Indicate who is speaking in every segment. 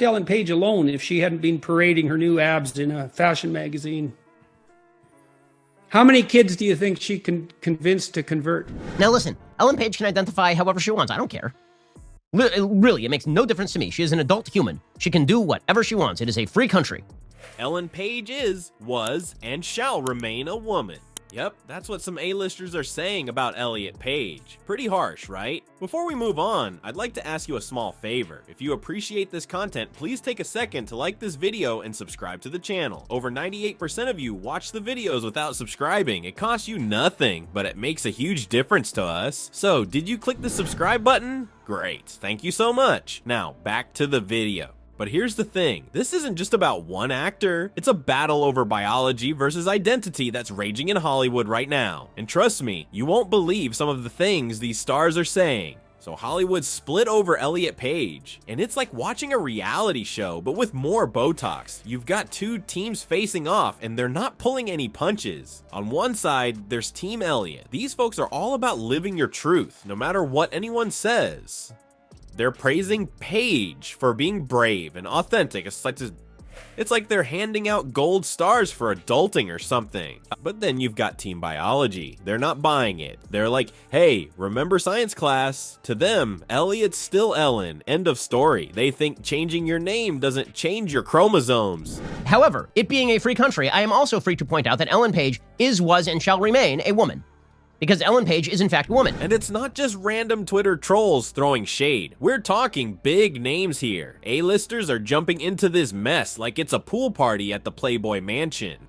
Speaker 1: Ellen Page alone if she hadn't been parading her new abs in a fashion magazine. How many kids do you think she can convince to convert?
Speaker 2: Now listen, Ellen Page can identify however she wants. I don't care. Really, it makes no difference to me. She is an adult human. She can do whatever she wants. It is a free country.
Speaker 3: Ellen Page is, was, and shall remain a woman. Yep, that's what some A-listers are saying about Elliot Page. Pretty harsh, right? Before we move on, I'd like to ask you a small favor. If you appreciate this content, please take a second to like this video and subscribe to the channel. Over 98% of you watch the videos without subscribing. It costs you nothing, but it makes a huge difference to us. So, did you click the subscribe button? Great, thank you so much. Now, back to the video. But here's the thing, this isn't just about one actor. It's a battle over biology versus identity that's raging in Hollywood right now. And trust me, you won't believe some of the things these stars are saying. So Hollywood split over Elliot Page, and it's like watching a reality show, but with more Botox. You've got two teams facing off, and they're not pulling any punches. On one side, there's Team Elliot. These folks are all about living your truth, no matter what anyone says. They're praising Page for being brave and authentic. It's like they're handing out gold stars for adulting or something. But then you've got Team Biology. They're not buying it. They're like, hey, remember science class? To them, Elliot's still Ellen. End of story. They think changing your name doesn't change your chromosomes.
Speaker 2: However, it being a free country, I am also free to point out that Ellen Page is, was, and shall remain a woman. Because Ellen Page is in fact a woman.
Speaker 3: And it's not just random Twitter trolls throwing shade. We're talking big names here. A-listers are jumping into this mess like it's a pool party at the Playboy Mansion.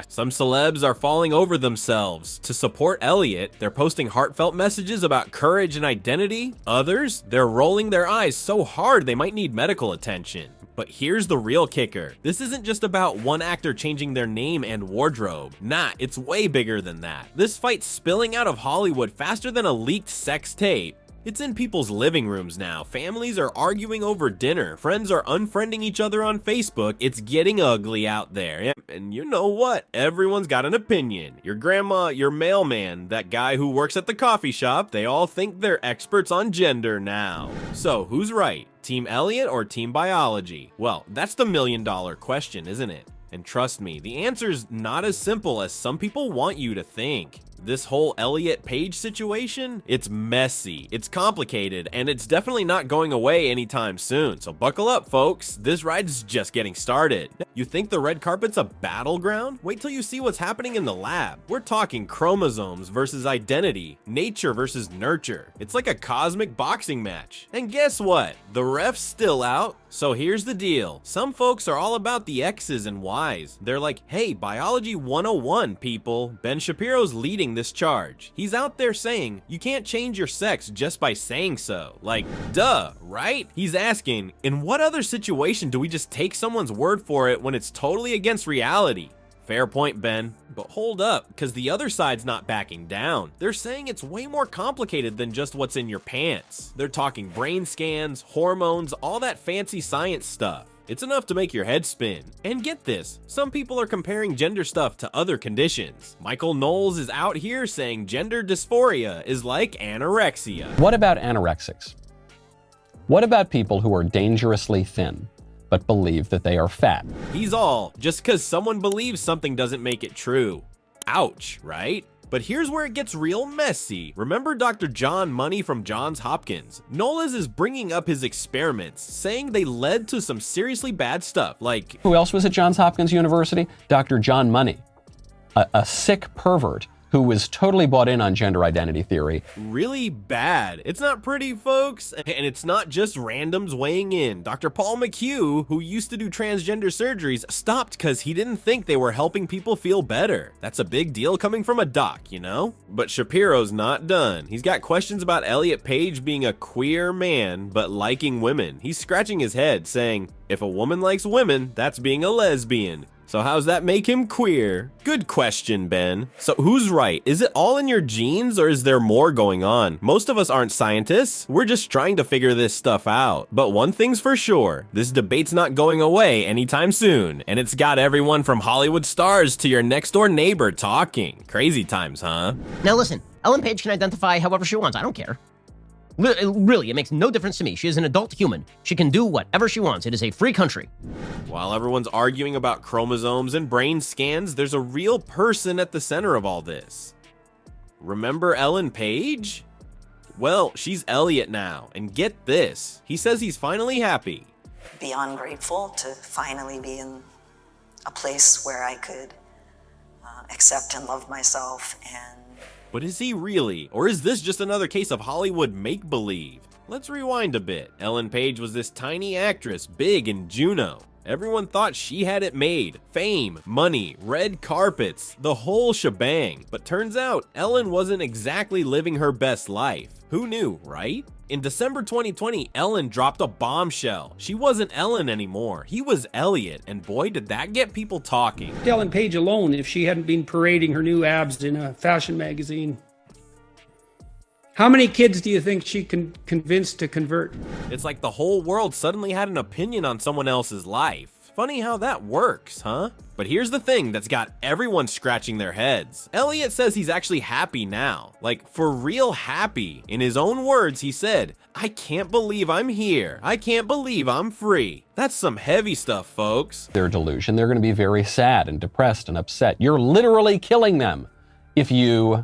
Speaker 3: Some celebs are falling over themselves to support Elliot. They're posting heartfelt messages about courage and identity. Others, they're rolling their eyes so hard they might need medical attention. But here's the real kicker. This isn't just about one actor changing their name and wardrobe. Nah, it's way bigger than that. This fight's spilling out of Hollywood faster than a leaked sex tape. It's in people's living rooms now. Families are arguing over dinner. Friends are unfriending each other on Facebook. It's getting ugly out there. And you know what? Everyone's got an opinion. Your grandma, your mailman, that guy who works at the coffee shop, they all think they're experts on gender now. So who's right? Team Elliot or Team Biology? Well, that's the million-dollar question, isn't it? And trust me, the answer's not as simple as some people want you to think. This whole Elliot Page situation, it's messy, it's complicated, and it's definitely not going away anytime soon. So buckle up, folks. This ride's just getting started. You think the red carpet's a battleground? Wait till you see what's happening in the lab. We're talking chromosomes versus identity, nature versus nurture. It's like a cosmic boxing match. And guess what? The ref's still out. So here's the deal. Some folks are all about the X's and Y's. They're like, hey, biology 101, people. Ben Shapiro's leading this charge. He's out there saying, you can't change your sex just by saying so. Like, duh, right? He's asking, in what other situation do we just take someone's word for it when it's totally against reality? Fair point, Ben. But hold up, because the other side's not backing down. They're saying it's way more complicated than just what's in your pants. They're talking brain scans, hormones, all that fancy science stuff. It's enough to make your head spin. And get this, some people are comparing gender stuff to other conditions. Michael Knowles is out here saying gender dysphoria is like anorexia.
Speaker 4: What about anorexics? What about people who are dangerously thin but believe that they are fat?
Speaker 3: He's all, just because someone believes something doesn't make it true. Ouch, right? But here's where it gets real messy. Remember Dr. John Money from Johns Hopkins? Knowles is bringing up his experiments, saying they led to some seriously bad stuff, like...
Speaker 4: Who else was at Johns Hopkins University? Dr. John Money, a sick pervert who was totally bought in on gender identity theory.
Speaker 3: Really bad. It's not pretty, folks. And it's not just randoms weighing in. Dr. Paul McHugh, who used to do transgender surgeries, stopped because he didn't think they were helping people feel better. That's a big deal coming from a doc, you know? But Shapiro's not done. He's got questions about Elliot Page being a queer man, but liking women. He's scratching his head, saying, if a woman likes women, that's being a lesbian. So how's that make him queer? Good question, Ben. So who's right? Is it all in your genes or is there more going on? Most of us aren't scientists. We're just trying to figure this stuff out. But one thing's for sure, this debate's not going away anytime soon. And it's got everyone from Hollywood stars to your next door neighbor talking. Crazy times, huh?
Speaker 2: Now listen, Ellen Page can identify however she wants. I don't care. Really, it makes no difference to me. She is an adult human. She can do whatever she wants. It is a free country.
Speaker 3: While everyone's arguing about chromosomes and brain scans, there's a real person at the center of all this. Remember Ellen Page? Well, she's Elliot now, and get this, he says he's finally happy.
Speaker 5: Beyond grateful to finally be in a place where I could accept and love myself.
Speaker 3: But is he really? Or is this just another case of Hollywood make-believe? Let's rewind a bit. Ellen Page was this tiny actress, big in Juno. Everyone thought she had it made. Fame, money, red carpets, the whole shebang. But turns out, Ellen wasn't exactly living her best life. Who knew, right? In December 2020, Ellen dropped a bombshell. She wasn't Ellen anymore. He was Elliot, and boy, did that get people talking.
Speaker 1: Ellen Page alone, if she hadn't been parading her new abs in a fashion magazine. How many kids do you think she convinced to convert?
Speaker 3: It's like the whole world suddenly had an opinion on someone else's life. Funny how that works, huh? But here's the thing that's got everyone scratching their heads. Elliot says he's actually happy now. Like, for real happy. In his own words, he said, "I can't believe I'm here. I can't believe I'm free." That's some heavy stuff, folks.
Speaker 4: Their delusion, they're going to be very sad and depressed and upset. You're literally killing them if you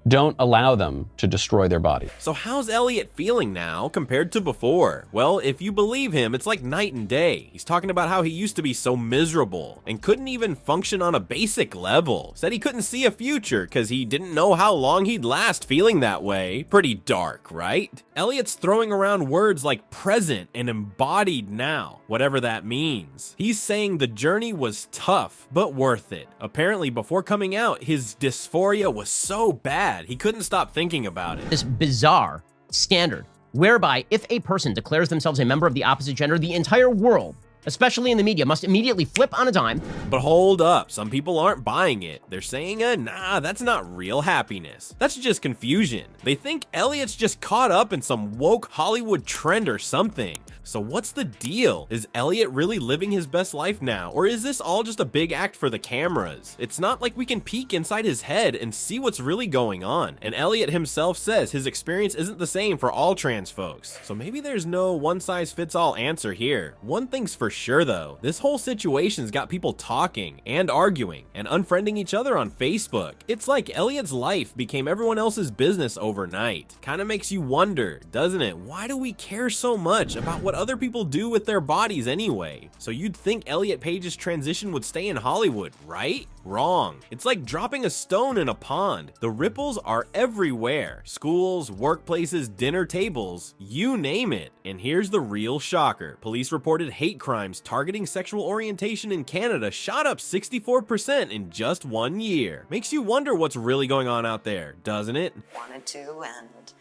Speaker 4: don't allow them to destroy their body.
Speaker 3: So how's Elliot feeling now compared to before? Well, if you believe him, it's like night and day. He's talking about how he used to be so miserable and couldn't even function on a basic level. Said he couldn't see a future because he didn't know how long he'd last feeling that way. Pretty dark, right? Elliot's throwing around words like present and embodied now, whatever that means. He's saying the journey was tough, but worth it. Apparently, before coming out, his dysphoria was so bad he couldn't stop thinking about it.
Speaker 2: This bizarre standard whereby if a person declares themselves a member of the opposite gender, the entire world, especially in the media, must immediately flip on a dime.
Speaker 3: But hold up, some people aren't buying it. They're saying, nah, that's not real happiness. That's just confusion. They think Elliot's just caught up in some woke Hollywood trend or something. So what's the deal? Is Elliot really living his best life now? Or is this all just a big act for the cameras? It's not like we can peek inside his head and see what's really going on. And Elliot himself says his experience isn't the same for all trans folks. So maybe there's no one-size-fits-all answer here. One thing's for sure though, this whole situation's got people talking and arguing and unfriending each other on Facebook. It's like Elliot's life became everyone else's business overnight. Kinda makes you wonder, doesn't it? Why do we care so much about what other people do with their bodies anyway? So you'd think Elliot Page's transition would stay in Hollywood, right? Wrong. It's like dropping a stone in a pond. The ripples are everywhere. Schools, workplaces, dinner tables, you name it. And here's the real shocker. Police reported hate crimes targeting sexual orientation in Canada shot up 64% in just 1 year. Makes you wonder what's really going on out there, doesn't it?
Speaker 5: Wanted to, and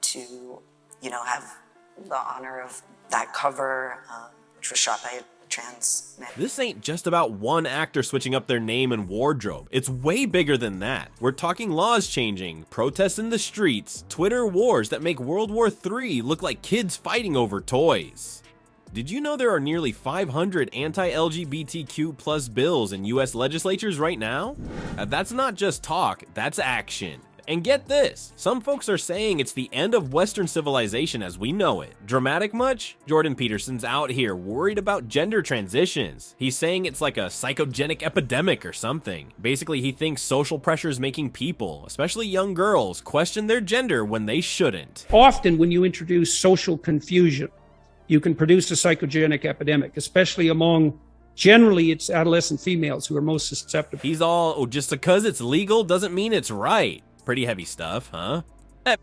Speaker 5: to, have the honor of that cover, which was shot by a trans man.
Speaker 3: This ain't just about one actor switching up their name and wardrobe. It's way bigger than that. We're talking laws changing, protests in the streets, Twitter wars that make World War III look like kids fighting over toys. Did you know there are nearly 500 anti-LGBTQ plus bills in US legislatures right now? That's not just talk, that's action. And get this, some folks are saying it's the end of Western civilization as we know it. Dramatic much? Jordan Peterson's out here worried about gender transitions. He's saying it's like a psychogenic epidemic or something. Basically, he thinks social pressure is making people, especially young girls, question their gender when they shouldn't.
Speaker 1: Often when you introduce social confusion, you can produce a psychogenic epidemic, especially among, generally it's adolescent females who are most susceptible.
Speaker 3: He's all, oh, just because it's legal doesn't mean it's right. Pretty heavy stuff, huh?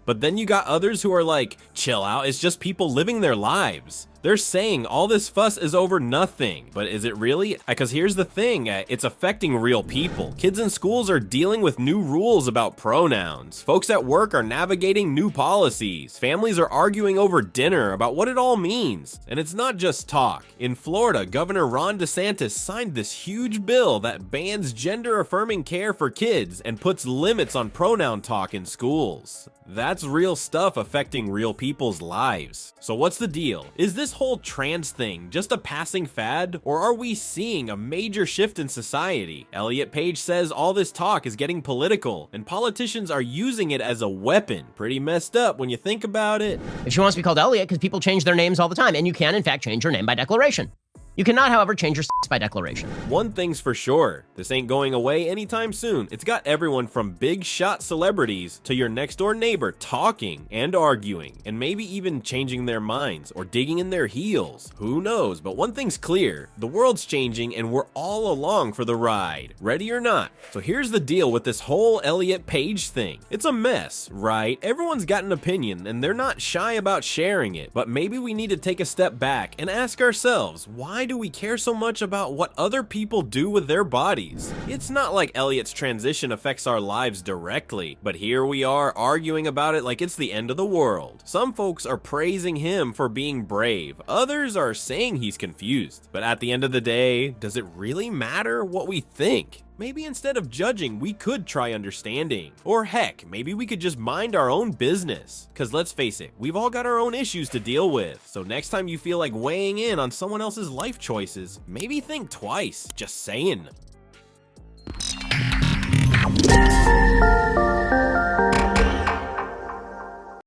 Speaker 3: But then you got others who are like, chill out, it's just people living their lives. They're saying all this fuss is over nothing, but is it really? Because here's the thing, it's affecting real people. Kids in schools are dealing with new rules about pronouns. Folks at work are navigating new policies. Families are arguing over dinner about what it all means. And it's not just talk. In Florida, Governor Ron DeSantis signed this huge bill that bans gender-affirming care for kids and puts limits on pronoun talk in schools. That's real stuff affecting real people's lives. So what's the deal? Is this this whole trans thing just a passing fad, or are we seeing a major shift in society? Elliot Page says all this talk is getting political, and politicians are using it as a weapon. Pretty messed up when you think about it.
Speaker 2: If she wants to be called Elliot, because people change their names all the time, and you can, in fact, change your name by declaration. You cannot, however, change your sex by declaration.
Speaker 3: One thing's for sure, this ain't going away anytime soon. It's got everyone from big shot celebrities to your next door neighbor talking and arguing, and maybe even changing their minds or digging in their heels. Who knows? But one thing's clear, the world's changing and we're all along for the ride, ready or not. So here's the deal with this whole Elliot Page thing. It's a mess, right? Everyone's got an opinion and they're not shy about sharing it, but maybe we need to take a step back and ask ourselves, why do we care so much about what other people do with their bodies? It's not like Elliot's transition affects our lives directly, but here we are arguing about it like it's the end of the world. Some folks are praising him for being brave, others are saying he's confused. But at the end of the day, does it really matter what we think? Maybe instead of judging, we could try understanding. Or heck, maybe we could just mind our own business. Cause let's face it, we've all got our own issues to deal with. So next time you feel like weighing in on someone else's life choices, maybe think twice, just saying.